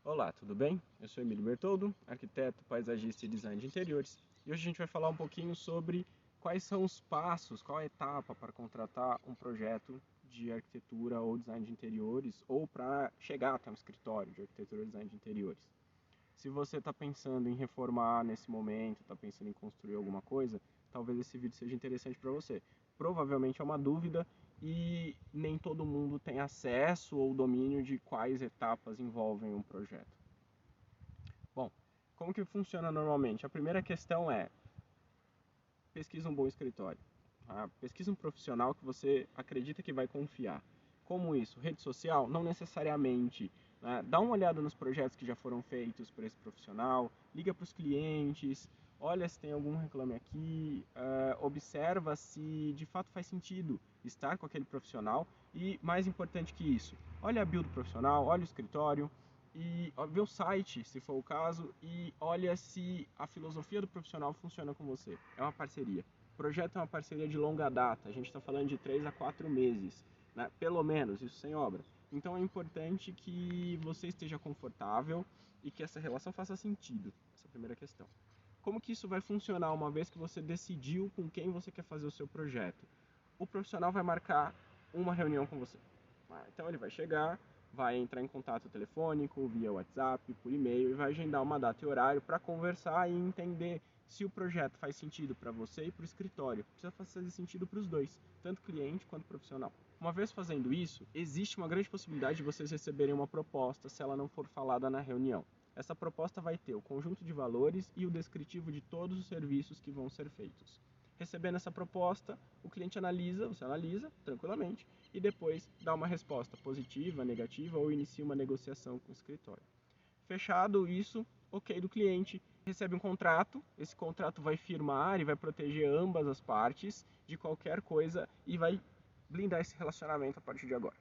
Olá, tudo bem? Eu sou Emílio Bertoldo, arquiteto, paisagista e design de interiores, e hoje a gente vai falar um pouquinho sobre quais são os passos, qual a etapa para contratar um projeto de arquitetura ou design de interiores, ou para chegar até um escritório de arquitetura ou design de interiores. Se você está pensando em reformar nesse momento, está pensando em construir alguma coisa, talvez esse vídeo seja interessante para você. Provavelmente é uma dúvida e nem todo mundo tem acesso ou domínio de quais etapas envolvem um projeto. Bom, como que funciona normalmente? A primeira questão é: pesquisa um bom escritório. Tá? Pesquisa um profissional que você acredita que vai confiar. Como isso? Rede social? Não necessariamente. Né? Dá uma olhada nos projetos que já foram feitos por esse profissional, liga para os clientes, olha se tem algum reclame aqui, observa se de fato faz sentido estar com aquele profissional e, mais importante que isso, olha a build do profissional, olha o escritório, e vê o site, se for o caso, e olha se a filosofia do profissional funciona com você. É uma parceria. O projeto é uma parceria de longa data, a gente está falando de 3 a 4 meses, né? Pelo menos, isso sem obra. Então é importante que você esteja confortável e que essa relação faça sentido. Essa é a primeira questão. Como que isso vai funcionar uma vez que você decidiu com quem você quer fazer o seu projeto? O profissional vai marcar uma reunião com você. Então ele vai chegar, vai entrar em contato telefônico, via WhatsApp, por e-mail e vai agendar uma data e horário para conversar e entender se o projeto faz sentido para você e para o escritório. Precisa fazer sentido para os dois, tanto cliente quanto profissional. Uma vez fazendo isso, existe uma grande possibilidade de vocês receberem uma proposta se ela não for falada na reunião. Essa proposta vai ter o conjunto de valores e o descritivo de todos os serviços que vão ser feitos. Recebendo essa proposta, o cliente analisa, você analisa tranquilamente e depois dá uma resposta positiva, negativa ou inicia uma negociação com o escritório. Fechado isso, ok do cliente, recebe um contrato, esse contrato vai firmar e vai proteger ambas as partes de qualquer coisa e vai blindar esse relacionamento a partir de agora.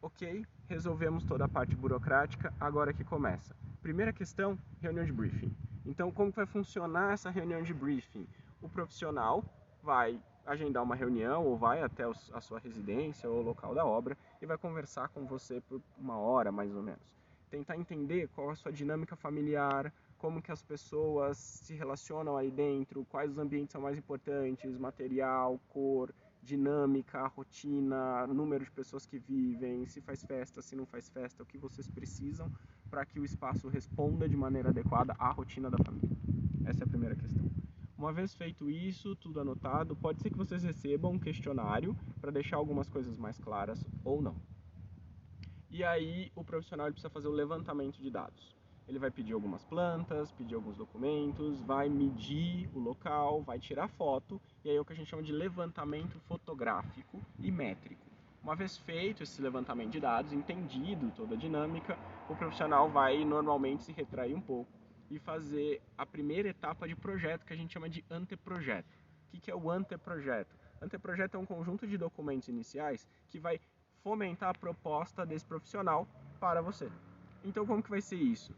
Ok, resolvemos toda a parte burocrática, agora que começa. Primeira questão, reunião de briefing. Então, como vai funcionar essa reunião de briefing? O profissional vai agendar uma reunião ou vai até a sua residência ou o local da obra e vai conversar com você por uma hora, mais ou menos. Tentar entender qual é a sua dinâmica familiar, como que as pessoas se relacionam aí dentro, quais os ambientes são mais importantes, material, cor, dinâmica, rotina, número de pessoas que vivem, se faz festa, se não faz festa, o que vocês precisam para que o espaço responda de maneira adequada à rotina da família. Essa é a primeira questão. Uma vez feito isso, tudo anotado, pode ser que vocês recebam um questionário para deixar algumas coisas mais claras ou não. E aí o profissional precisa fazer o levantamento de dados. Ele vai pedir algumas plantas, pedir alguns documentos, vai medir o local, vai tirar foto, e aí é o que a gente chama de levantamento fotográfico e métrico. Uma vez feito esse levantamento de dados, entendido toda a dinâmica, o profissional vai normalmente se retrair um pouco e fazer a primeira etapa de projeto, que a gente chama de anteprojeto. O que é o anteprojeto? Anteprojeto é um conjunto de documentos iniciais que vai fomentar a proposta desse profissional para você. Então, como que vai ser isso?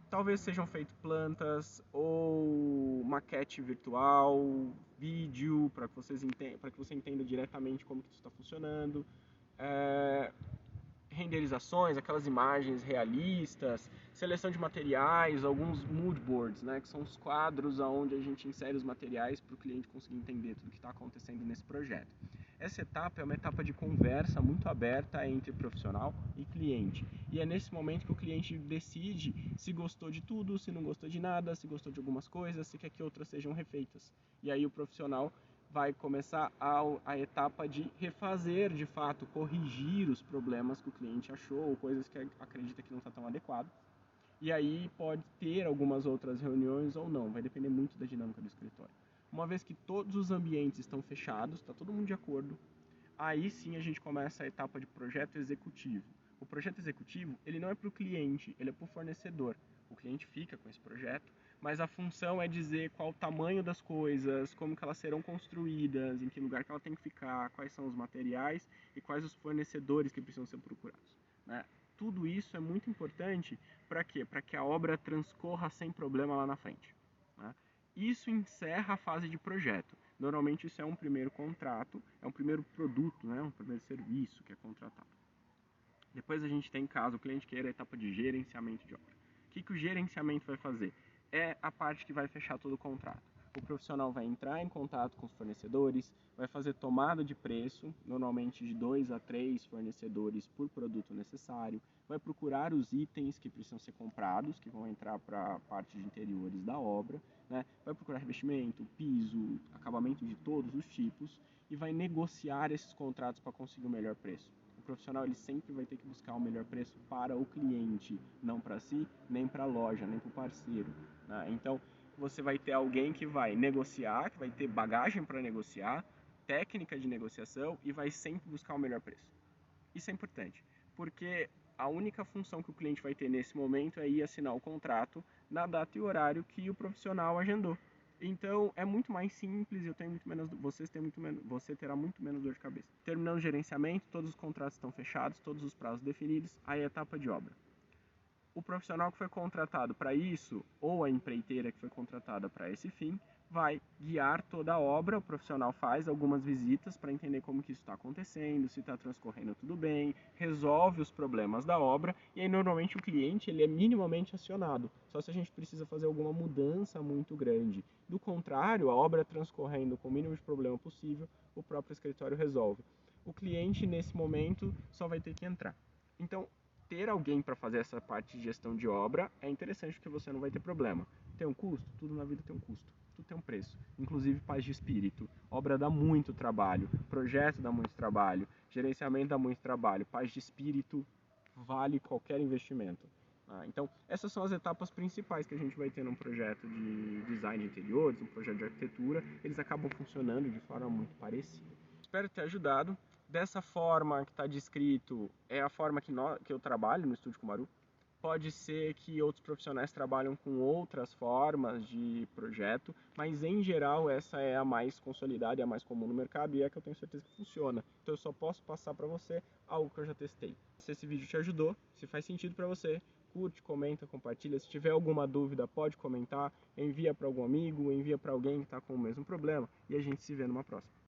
Talvez sejam feitas plantas ou maquete virtual, vídeo para que você entenda diretamente como que isso está funcionando, renderizações, aquelas imagens realistas, seleção de materiais, alguns mood boards, né, que são os quadros onde a gente insere os materiais para o cliente conseguir entender tudo que está acontecendo nesse projeto. Essa etapa é uma etapa de conversa muito aberta entre profissional e cliente. E é nesse momento que o cliente decide se gostou de tudo, se não gostou de nada, se gostou de algumas coisas, se quer que outras sejam refeitas. E aí o profissional vai começar a etapa de refazer, de fato, corrigir os problemas que o cliente achou, ou coisas que acredita que não está tão adequado. E aí pode ter algumas outras reuniões ou não, vai depender muito da dinâmica do escritório. Uma vez que todos os ambientes estão fechados, está todo mundo de acordo, aí sim a gente começa a etapa de projeto executivo. O projeto executivo, ele não é para o cliente, ele é para o fornecedor. O cliente fica com esse projeto, mas a função é dizer qual o tamanho das coisas, como que elas serão construídas, em que lugar que ela tem que ficar, quais são os materiais e quais os fornecedores que precisam ser procurados, né? Tudo isso é muito importante para quê? Para que a obra transcorra sem problema lá na frente, né? Isso encerra a fase de projeto. Normalmente isso é um primeiro contrato, é um primeiro produto, né? Um primeiro serviço que é contratado. Depois a gente tem, caso o cliente queira, a etapa de gerenciamento de obra. O que o gerenciamento vai fazer? É a parte que vai fechar todo o contrato. O profissional vai entrar em contato com os fornecedores, vai fazer tomada de preço, normalmente de 2 a 3 fornecedores por produto necessário, vai procurar os itens que precisam ser comprados, que vão entrar para a parte de interiores da obra, né? Vai procurar revestimento, piso, acabamento de todos os tipos e vai negociar esses contratos para conseguir o melhor preço. O profissional ele sempre vai ter que buscar o melhor preço para o cliente, não para si, nem para a loja, nem para o parceiro, né? Então, você vai ter alguém que vai negociar, que vai ter bagagem para negociar, técnica de negociação e vai sempre buscar o melhor preço. Isso é importante, porque a única função que o cliente vai ter nesse momento é ir assinar o contrato na data e horário que o profissional agendou. Então é muito mais simples, você terá muito menos dor de cabeça. Terminando o gerenciamento, todos os contratos estão fechados, todos os prazos definidos, aí é a etapa de obra. O profissional que foi contratado para isso, ou a empreiteira que foi contratada para esse fim, vai guiar toda a obra. O profissional faz algumas visitas para entender como que isso está acontecendo, se está transcorrendo tudo bem, resolve os problemas da obra e aí normalmente o cliente ele é minimamente acionado, só se a gente precisa fazer alguma mudança muito grande. Do contrário, a obra transcorrendo com o mínimo de problema possível, o próprio escritório resolve. O cliente nesse momento só vai ter que entrar. Então, ter alguém para fazer essa parte de gestão de obra é interessante porque você não vai ter problema. Tem um custo? Tudo na vida tem um custo. Tudo tem um preço. Inclusive paz de espírito. Obra dá muito trabalho. Projeto dá muito trabalho. Gerenciamento dá muito trabalho. Paz de espírito vale qualquer investimento. Então, essas são as etapas principais que a gente vai ter num projeto de design de interiores, um projeto de arquitetura. Eles acabam funcionando de forma muito parecida. Espero ter ajudado. Dessa forma que está descrito, é a forma que eu trabalho no Estúdio Cumaru. Pode ser que outros profissionais trabalham com outras formas de projeto, mas em geral essa é a mais consolidada e a mais comum no mercado e é a que eu tenho certeza que funciona. Então eu só posso passar para você algo que eu já testei. Se esse vídeo te ajudou, se faz sentido para você, curte, comenta, compartilha. Se tiver alguma dúvida, pode comentar, envia para algum amigo, envia para alguém que está com o mesmo problema e a gente se vê numa próxima.